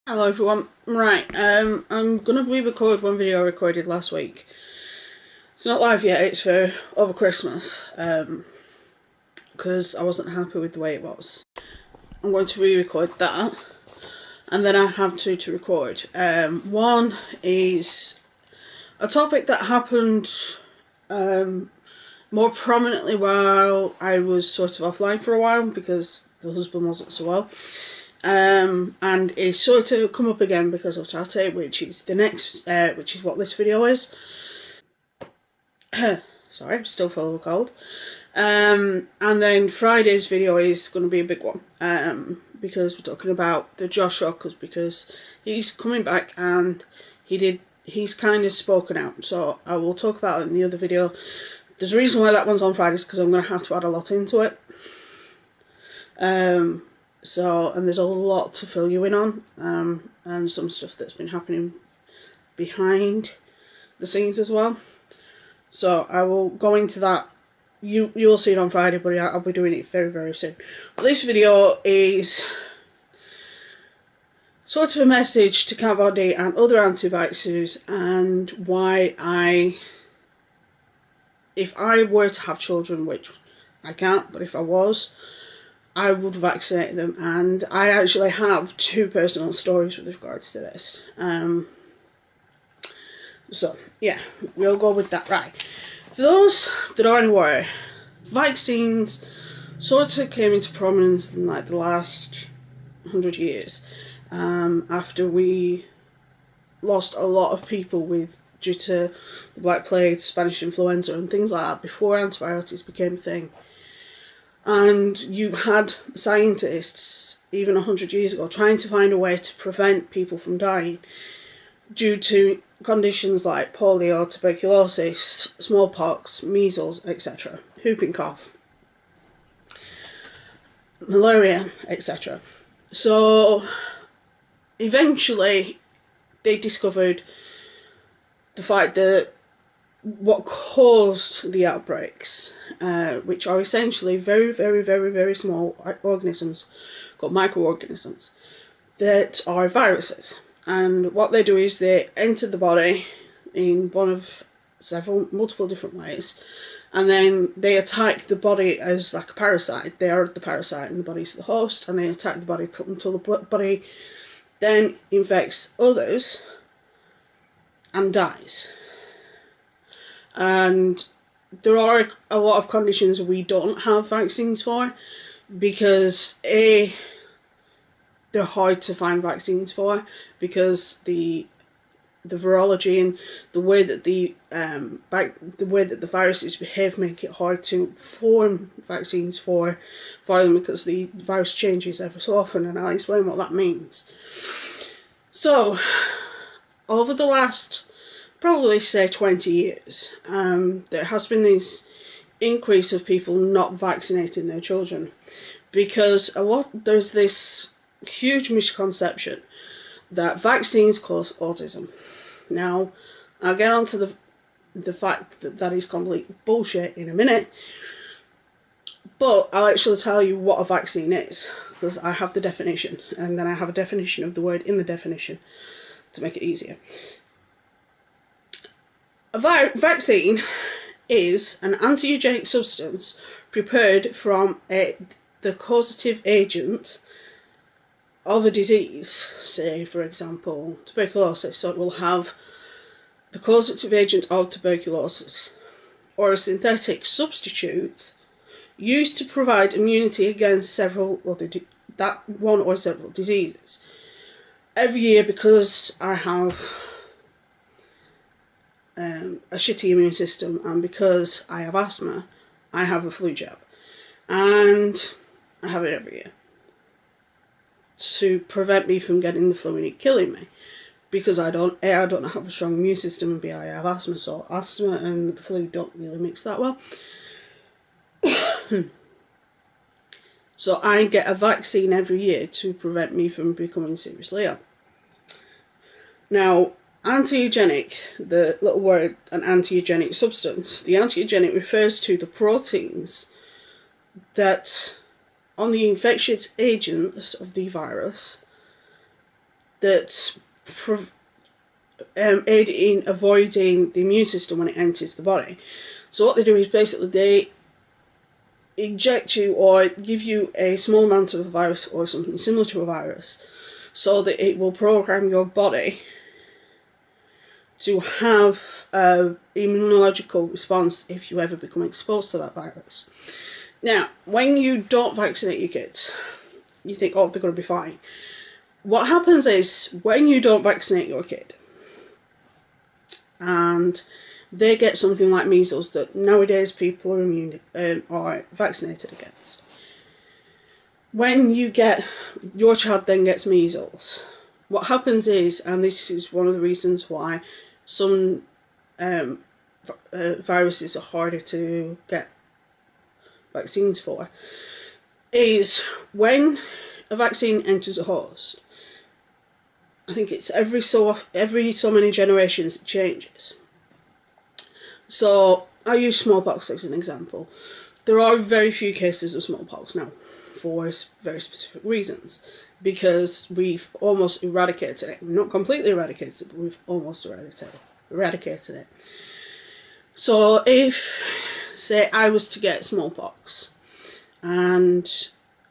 Hello everyone. Right, I'm gonna re-record one video I recorded last week. It's not live yet, it's for over Christmas, because I wasn't happy with the way it was. I'm going to re-record that, and then I have two to record. One is a topic that happened more prominently while I was sort of offline for a while because the husband wasn't so well. And it's sort of come up again because of Saturday, which is the next, which is what this video is. Sorry, I'm still full of a cold. And then Friday's video is going to be a big one, because we're talking about the Joshua, because he's coming back and he's kind of spoken out. So I will talk about it in the other video. There's a reason why that one's on Fridays, because I'm going to have to add a lot into it. And there's a lot to fill you in on, and some stuff that's been happening behind the scenes as well. So I will go into that. You'll see it on Friday, but I'll be doing it very, very soon. But this video is sort of a message to Cat and other anti-vaxxers, and why if I were to have children, which I can't, but if I was, I would vaccinate them. And I actually have two personal stories with regards to this. So yeah, we'll go with that. Right, for those that aren't aware, vaccines sort of came into prominence in like the last 100 years, after we lost a lot of people due to the Black Plague, Spanish influenza and things like that, before antibiotics became a thing. And you had scientists, even 100 years ago, trying to find a way to prevent people from dying due to conditions like polio, tuberculosis, smallpox, measles, etc., whooping cough, malaria, etc. So eventually they discovered the fact that what caused the outbreaks, which are essentially very, very, very, very small organisms called microorganisms that are viruses. And what they do is they enter the body in one of multiple different ways, and then they attack the body as like a parasite. They are the parasite and the body's the host, and they attack the body until the body then infects others and dies. And there are a lot of conditions we don't have vaccines for, because they're hard to find vaccines for, because the virology and the way that the viruses behave make it hard to form vaccines for them, because the virus changes ever so often, and I'll explain what that means. So over the last probably say 20 years, there has been this increase of people not vaccinating their children, because there's this huge misconception that vaccines cause autism. Now, I'll get onto the fact that that is complete bullshit in a minute, but I'll actually tell you what a vaccine is, because I have the definition, and then I have a definition of the word in the definition to make it easier. A vaccine is an anti-eugenic substance prepared from the causative agent of a disease, say for example tuberculosis, so it will have the causative agent of tuberculosis, or a synthetic substitute used to provide immunity against several other one or several diseases. Every year, because I have a shitty immune system, and because I have asthma, I have a flu jab, and I have it every year to prevent me from getting the flu and it killing me, because I don't have a strong immune system, and B, I have asthma, so asthma and the flu don't really mix that well. So I get a vaccine every year to prevent me from becoming seriously ill. Now, anti-eugenic, the little word, an anti-eugenic substance, the anti-eugenic refers to the proteins that on the infectious agents of the virus that aid in avoiding the immune system when it enters the body. So what they do is basically they inject you or give you a small amount of a virus or something similar to a virus, so that it will program your body to have an immunological response if you ever become exposed to that virus. Now, when you don't vaccinate your kids, you think, oh, they're going to be fine. What happens is, when you don't vaccinate your kid, and they get something like measles that nowadays people are immune or vaccinated against. When you get, your child then gets measles, what happens is, and this is one of the reasons why some viruses are harder to get vaccines for, is when a vaccine enters a host, I think it's every so many generations it changes. So I use smallpox as an example. There are very few cases of smallpox now, for very specific reasons, because we've almost eradicated it. Not completely eradicated it, but we've almost eradicated it. So if, say, I was to get smallpox, and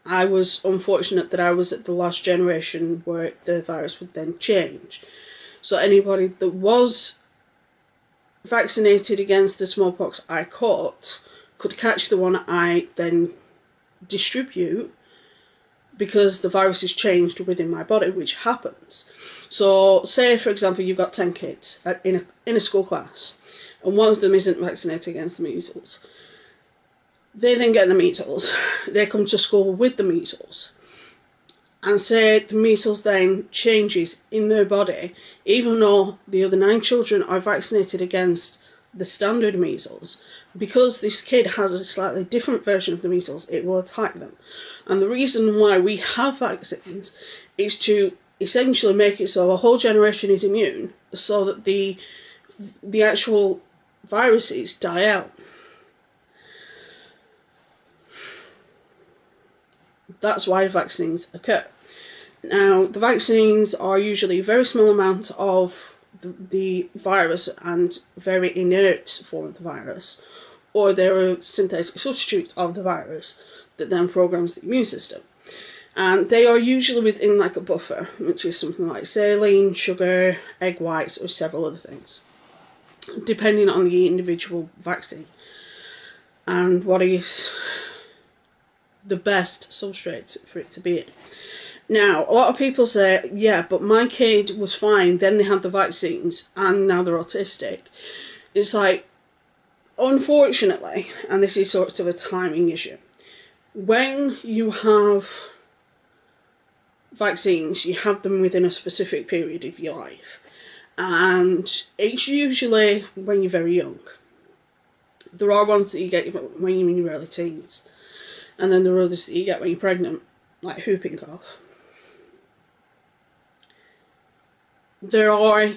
I was unfortunate that I was at the last generation where the virus would then change. So anybody that was vaccinated against the smallpox I caught could catch the one I then distribute, because the virus is changed within my body, which happens. So say, for example, you've got 10 kids in a school class, and one of them isn't vaccinated against the measles. They then get the measles. They come to school with the measles. And say the measles then changes in their body, even though the other 9 children are vaccinated against the standard measles, because this kid has a slightly different version of the measles, it will attack them. And the reason why we have vaccines is to essentially make it so a whole generation is immune, so that the actual viruses die out. That's why vaccines occur. Now, the vaccines are usually a very small amount of the virus and very inert form of the virus, or they're a synthetic substitute of the virus that then programs the immune system. And they are usually within like a buffer, which is something like saline, sugar, egg whites, or several other things, depending on the individual vaccine and what is the best substrate for it to be in. Now, a lot of people say, yeah, but my kid was fine, then they had the vaccines, and now they're autistic. It's like, unfortunately, and this is sort of a timing issue, when you have vaccines, you have them within a specific period of your life. And it's usually when you're very young. There are ones that you get when you're in your early teens. And then there are others that you get when you're pregnant, like whooping cough. There are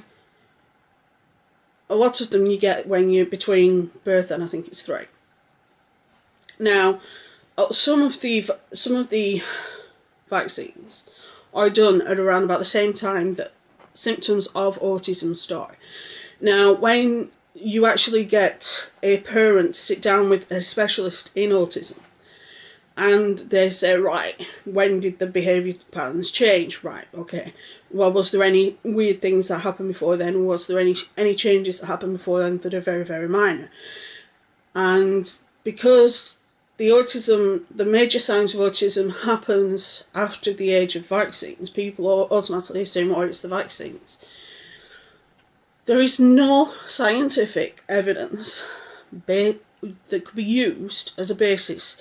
a lot of them you get when you're between birth and I think it's 3. Now, some of the vaccines are done at around about the same time that symptoms of autism start. Now, when you actually get a parent to sit down with a specialist in autism, and they say, right, when did the behaviour patterns change? Right, okay. Well, was there any weird things that happened before then? Or was there any changes that happened before then that are very, very minor? And because the major signs of autism happens after the age of vaccines, people automatically assume, oh, it's the vaccines. There is no scientific evidence that could be used as a basis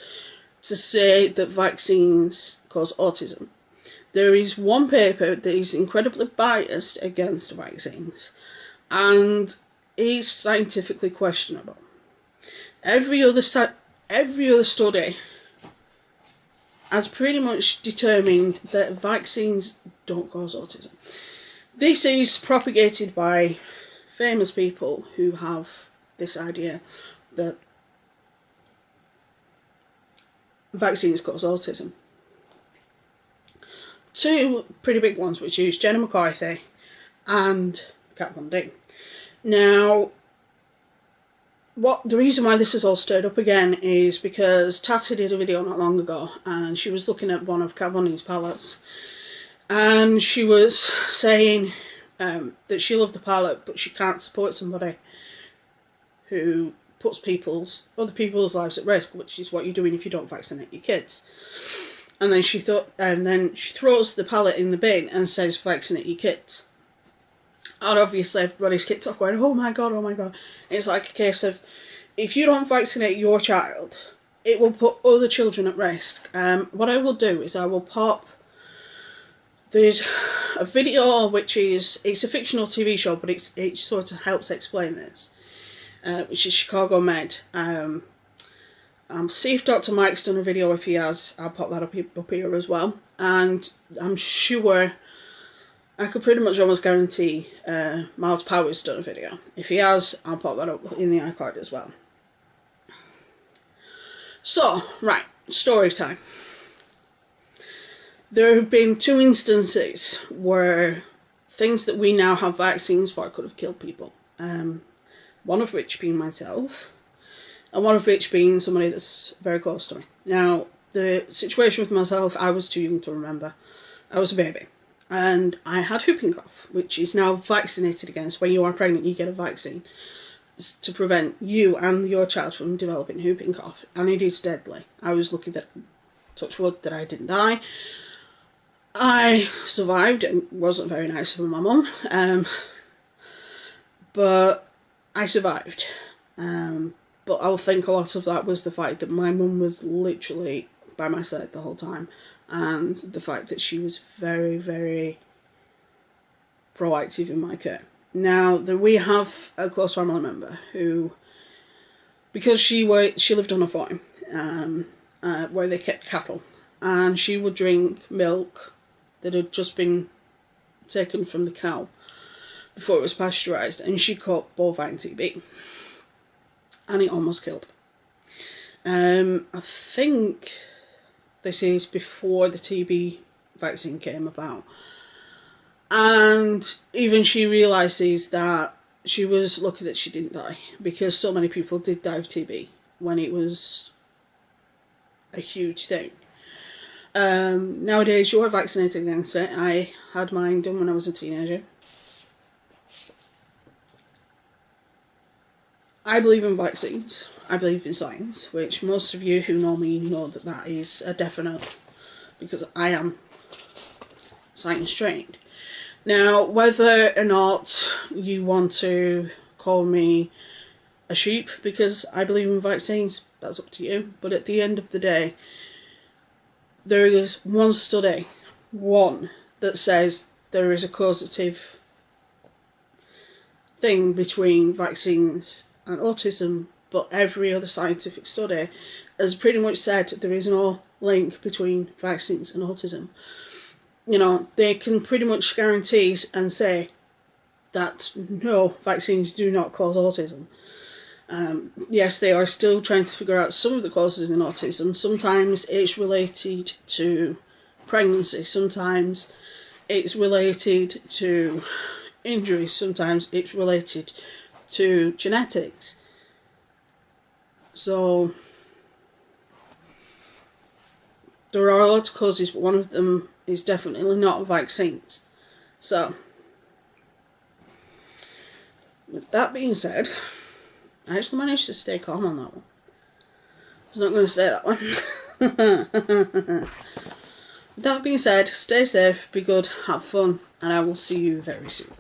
to say that vaccines cause autism. There is one paper that is incredibly biased against vaccines and is scientifically questionable. Every other study has pretty much determined that vaccines don't cause autism. This is propagated by famous people who have this idea that vaccines cause autism. two pretty big ones, which is Jenna McCarthy and Kat Von D. Now, the reason why this is all stirred up again is because Tati did a video not long ago, and she was looking at one of Kat Von D's palettes, and she was saying that she loved the palette, but she can't support somebody who puts other people's lives at risk, which is what you're doing if you don't vaccinate your kids. And then she throws the palette in the bin and says, vaccinate your kids. And obviously everybody's kicked off going, oh my god, oh my god. It's like a case of, if you don't vaccinate your child, it will put other children at risk. What I will do is I will pop, there's a video which is, it's a fictional TV show, but it sort of helps explain this, which is Chicago Med. See if Dr. Mike's done a video. If he has, I'll pop that up here as well. And I'm sure, I could pretty much almost guarantee Miles Power's done a video. If he has, I'll pop that up in the iCard as well. So, right, story time. There have been two instances where things that we now have vaccines for could have killed people. One of which being myself, and one of which being somebody that's very close to me. Now, the situation with myself, I was too young to remember. I was a baby, and I had whooping cough, which is now vaccinated against. When you are pregnant, you get a vaccine to prevent you and your child from developing whooping cough, and it is deadly. I was lucky that, touch wood, that I didn't die. I survived. It wasn't very nice for my mum, but I survived. But I think a lot of that was the fact that my mum was literally by my side the whole time, and the fact that she was very, very proactive in my care. Now, we have a close family member who, because she lived on a farm where they kept cattle, and she would drink milk that had just been taken from the cow before it was pasteurised, and she caught bovine TB, and it almost killed her. I think this is before the TB vaccine came about, and even she realises that she was lucky that she didn't die, because so many people did die of TB when it was a huge thing. Nowadays you are vaccinated against it. I had mine done when I was a teenager. I believe in vaccines. I believe in science, which most of you who know me know that that is a definite, because I am science trained. Now, whether or not you want to call me a sheep because I believe in vaccines, that's up to you. But at the end of the day, there is one study, that says there is a causative thing between vaccines and autism, but every other scientific study has pretty much said there is no link between vaccines and autism. You know, they can pretty much guarantee and say that no, vaccines do not cause autism. Yes, they are still trying to figure out some of the causes in autism. Sometimes it's related to pregnancy, sometimes it's related to injuries, sometimes it's related to genetics. So there are a lot of causes, but one of them is definitely not vaccines. So with that being said, I actually managed to stay calm on that one. I was not going to say that one. With that being said, stay safe, be good, have fun, and I will see you very soon.